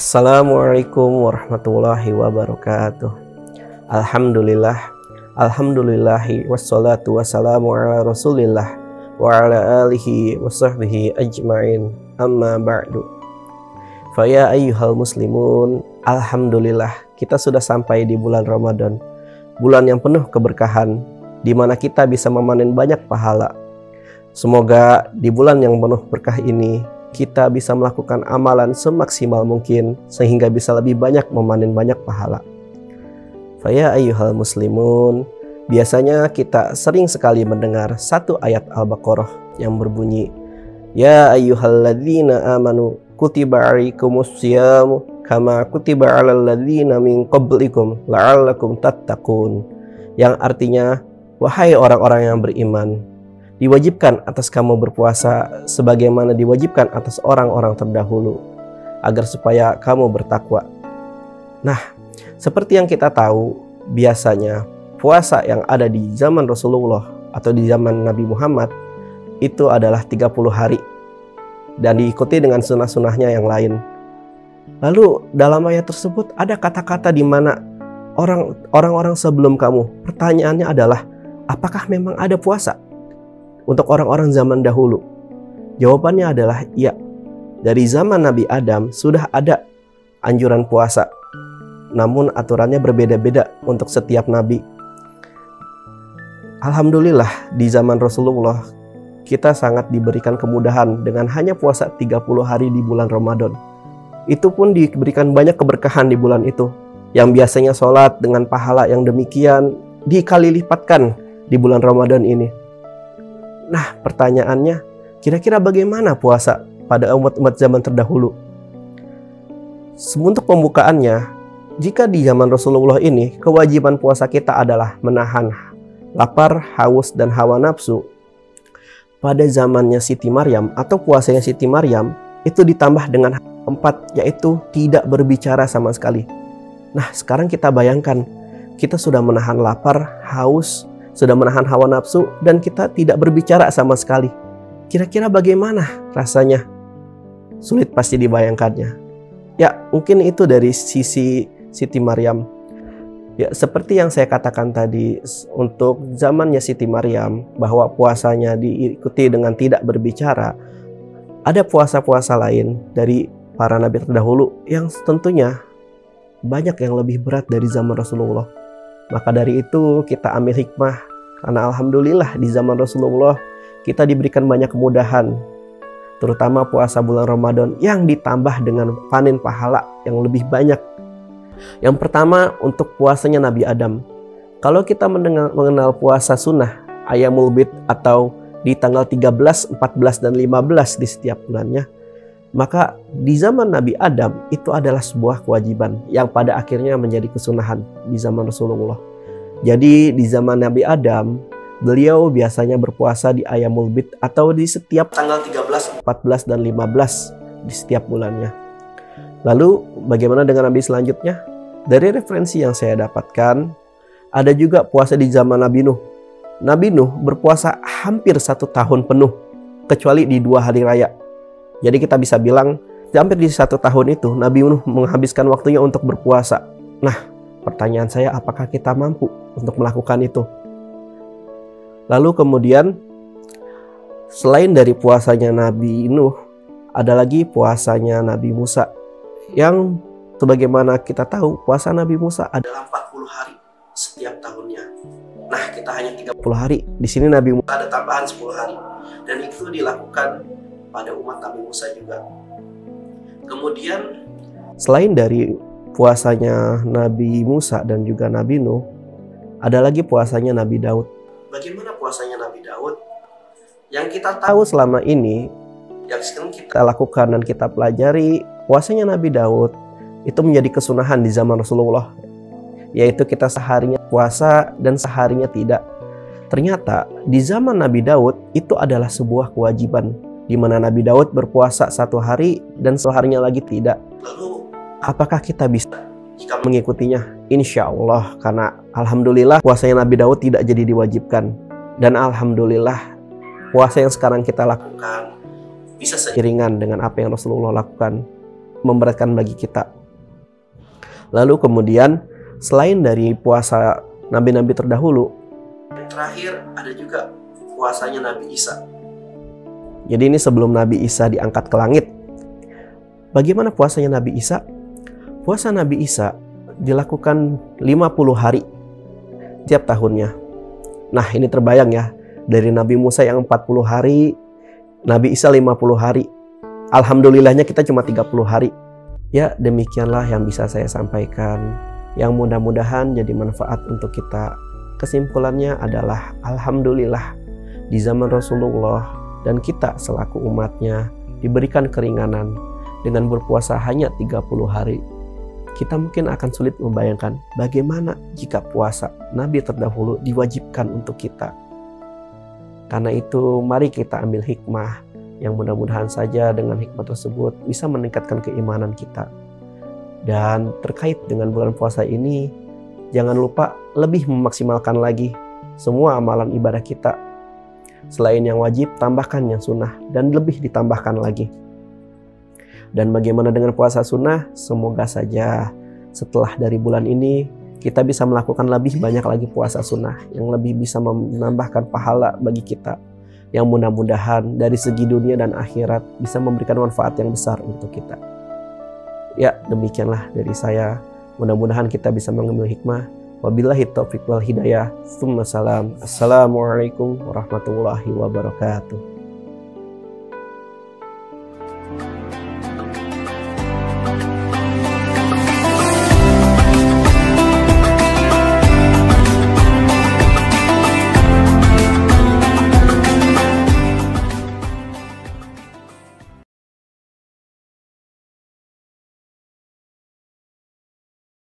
Assalamualaikum warahmatullahi wabarakatuh. Alhamdulillahi wassalatu wassalamu ala rasulillah wa ala alihi wa sahbihi ajma'in, amma ba'du. Faya ayyuhal muslimun, alhamdulillah kita sudah sampai di bulan Ramadan, bulan yang penuh keberkahan, di mana kita bisa memanen banyak pahala. Semoga di bulan yang penuh berkah ini kita bisa melakukan amalan semaksimal mungkin sehingga bisa lebih banyak memanen banyak pahala. Faya ayyuhal muslimun, biasanya kita sering sekali mendengar satu ayat Al-Baqarah yang berbunyi, Ya ayyuhalladzina amanu kutiba alaikumus syiyamu kama kutiba alal ladzina min qablikum la'allakum tattaqun, yang artinya, wahai orang-orang yang beriman, diwajibkan atas kamu berpuasa sebagaimana diwajibkan atas orang-orang terdahulu, agar supaya kamu bertakwa. Nah, seperti yang kita tahu, biasanya puasa yang ada di zaman Rasulullah atau di zaman Nabi Muhammad itu adalah 30 hari dan diikuti dengan sunnah-sunnahnya yang lain. Lalu dalam ayat tersebut ada kata-kata di mana orang-orang sebelum kamu, pertanyaannya adalah, apakah memang ada puasa untuk orang-orang zaman dahulu? Jawabannya adalah iya. Dari zaman Nabi Adam sudah ada anjuran puasa, namun aturannya berbeda-beda untuk setiap nabi. Alhamdulillah di zaman Rasulullah kita sangat diberikan kemudahan dengan hanya puasa 30 hari di bulan Ramadan. Itu pun diberikan banyak keberkahan di bulan itu, yang biasanya sholat dengan pahala yang demikian dikali lipatkan di bulan Ramadan ini. Nah, pertanyaannya, kira-kira bagaimana puasa pada umat-umat zaman terdahulu? Untuk pembukaannya, jika di zaman Rasulullah ini, kewajiban puasa kita adalah menahan lapar, haus, dan hawa nafsu. Pada zamannya Siti Maryam atau puasanya Siti Maryam, itu ditambah dengan keempat, yaitu tidak berbicara sama sekali. Nah, sekarang kita bayangkan, kita sudah menahan lapar, haus, sudah menahan hawa nafsu, dan kita tidak berbicara sama sekali. Kira-kira bagaimana rasanya? Sulit pasti dibayangkannya. Ya, mungkin itu dari sisi Siti Maryam. Ya, seperti yang saya katakan tadi, untuk zamannya Siti Maryam, bahwa puasanya diikuti dengan tidak berbicara, ada puasa-puasa lain dari para nabi terdahulu yang tentunya banyak yang lebih berat dari zaman Rasulullah. Maka dari itu kita ambil hikmah, karena alhamdulillah di zaman Rasulullah kita diberikan banyak kemudahan, terutama puasa bulan Ramadan yang ditambah dengan panen pahala yang lebih banyak. Yang pertama, untuk puasanya Nabi Adam. Kalau kita mengenal puasa sunnah Ayyamul Bid atau di tanggal 13, 14, dan 15 di setiap bulannya, maka di zaman Nabi Adam itu adalah sebuah kewajiban yang pada akhirnya menjadi kesunahan di zaman Rasulullah. Jadi di zaman Nabi Adam, beliau biasanya berpuasa di Ayyamul Bid atau di setiap tanggal 13, 14, dan 15 di setiap bulannya. Lalu bagaimana dengan Nabi selanjutnya? Dari referensi yang saya dapatkan, ada juga puasa di zaman Nabi Nuh. Nabi Nuh berpuasa hampir 1 tahun penuh, kecuali di 2 hari raya. Jadi kita bisa bilang, hampir di 1 tahun itu, Nabi Nuh menghabiskan waktunya untuk berpuasa. Nah, pertanyaan saya, apakah kita mampu untuk melakukan itu? Lalu kemudian, selain dari puasanya Nabi Nuh, ada lagi puasanya Nabi Musa. Yang sebagaimana kita tahu, puasa Nabi Musa adalah 40 hari setiap tahunnya. Nah, kita hanya 30 hari. Di sini Nabi Musa ada tambahan 10 hari. Dan itu dilakukan pada umat Nabi Musa juga. Kemudian, selain dari puasanya Nabi Musa dan juga Nabi Nuh, ada lagi puasanya Nabi Daud. Bagaimana puasanya Nabi Daud? Yang kita tahu selama ini, yang sekarang kita lakukan dan kita pelajari, puasanya Nabi Daud itu menjadi kesunahan di zaman Rasulullah, yaitu kita seharinya puasa dan seharinya tidak. Ternyata di zaman Nabi Daud itu adalah sebuah kewajiban, di mana Nabi Daud berpuasa 1 hari dan seharinya lagi tidak. Lalu apakah kita bisa jika mengikutinya? Insya Allah, karena alhamdulillah puasanya Nabi Daud tidak jadi diwajibkan. Dan alhamdulillah puasa yang sekarang kita lakukan bisa seiringan dengan apa yang Rasulullah lakukan. memberatkan bagi kita. Lalu kemudian selain dari puasa nabi-nabi terdahulu, yang terakhir ada juga puasanya Nabi Isa. Jadi ini sebelum Nabi Isa diangkat ke langit. Bagaimana puasanya Nabi Isa? Puasa Nabi Isa dilakukan 50 hari tiap tahunnya. Nah, ini terbayang ya, dari Nabi Musa yang 40 hari, Nabi Isa 50 hari. Alhamdulillahnya kita cuma 30 hari. Ya, demikianlah yang bisa saya sampaikan. Yang mudah-mudahan jadi manfaat untuk kita. Kesimpulannya adalah alhamdulillah di zaman Rasulullah dan kita selaku umatnya diberikan keringanan dengan berpuasa hanya 30 hari. Kita mungkin akan sulit membayangkan bagaimana jika puasa Nabi terdahulu diwajibkan untuk kita. Karena itu mari kita ambil hikmah yang mudah-mudahan saja dengan hikmah tersebut bisa meningkatkan keimanan kita. Dan terkait dengan bulan puasa ini, jangan lupa lebih memaksimalkan lagi semua amalan ibadah kita. Selain yang wajib, tambahkan yang sunnah dan lebih ditambahkan lagi. Dan bagaimana dengan puasa sunnah? Semoga saja setelah dari bulan ini kita bisa melakukan lebih banyak lagi puasa sunnah yang lebih bisa menambahkan pahala bagi kita, yang mudah-mudahan dari segi dunia dan akhirat bisa memberikan manfaat yang besar untuk kita. Ya, demikianlah dari saya. Mudah-mudahan kita bisa mengambil hikmah. Wabillahi taufiq wal hidayah. Tsumma salam. Assalamualaikum warahmatullahi wabarakatuh.